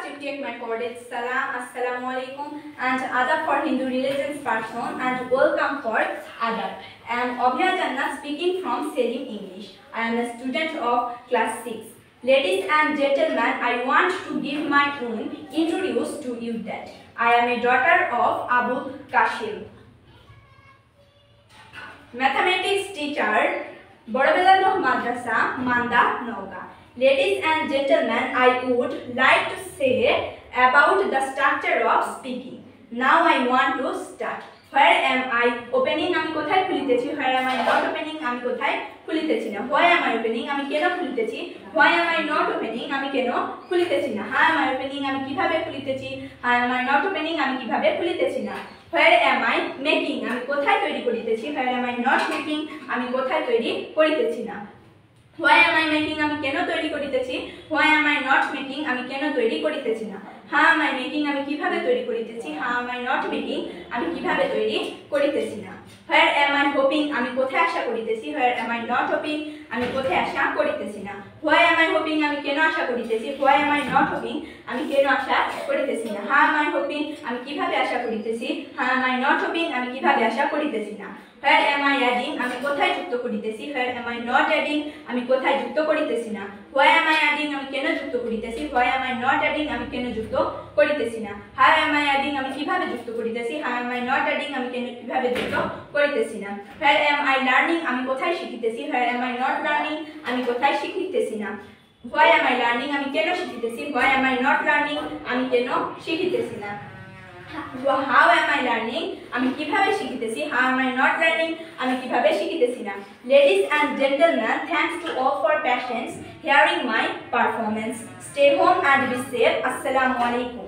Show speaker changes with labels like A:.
A: we take my cordial salam, assalamu alaikum and adab for Hindu religions person and welcome for adab. I am Abhiya Janna speaking from Selim English. I am a student of class 6. Ladies and gentlemen, I want to give my own introduce to you that I am a daughter of Abu Kashim, mathematics teacher, Borobelando Madrasa, Manda, Noga. Ladies and gentlemen, I would like to say about the structure of speaking. Now I want to start. Where am I opening? আমি কোথায় খুলিতেছি? Where am I not opening? আমি কোথায় খুলিতেছি না? Why am I opening? আমি কেন খুলিতেছি? Why am I not opening? আমি কেন খুলিতেছি না? How am I opening? আমি কিভাবে খুলিতেছি? How am I not opening? আমি কিভাবে খুলিতেছি না? Where am I making? আমি কোথায় তৈরি করিতেছি? Where am I not making? আমি কোথায় তৈরি করিতেছি না? Why am I making? আমি কেন তৈরি করিতেছি? Why am I not making? আমি কেন তৈরি করিতেছি না? How am I making? আমি কিভাবে তৈরি করিতেছি? How am I not making? আমি কিভাবে তৈরি করিতেছি না? Where am I hoping? আমি কোথায় আশা করিতেছি? Where am I not hoping? আমি কোথায় আশা করিতেছি না? Why am I hoping? আমি কেন আশা করিতেছি? Why am I not hoping? আমি কেন আশা করিতেছি না? How am I hoping? আমি কিভাবে আশা করিতেছি? How am I not hoping? আমি কিভাবে আশা করিতেছি না? Where am I adding? আমি কোথায় যুক্ত করিতেছি? Where am I not adding? আমি কোথায় যুক্ত করিতেছি না? Why am I adding? আমি কেন যুক্ত করিতেছি? Why am I not adding? আমি কেন যুক্ত করিতেছি না? How am I adding? আমি কিভাবে যুক্ত করিতেছি? How am I not adding? আমি কেন কিভাবে যুক্ত করিতেছি না? Where am I learning? আমি কোথায় শিখিতেছি? Where am I not learning? আমি কোথায় শিখিতেছি না? Why am I learning? আমি কেন শিখিতেছি? Why am I not learning? আমি কেন শিখিতেছি না? How am I learning? আমি কিভাবে শিখিতেছি? How am I not learning? আমি কিভাবে শিখিতেছি না? Ladies and gentlemen, thanks to all for patience hearing my performance. Stay home and be safe. Assalamu alaikum.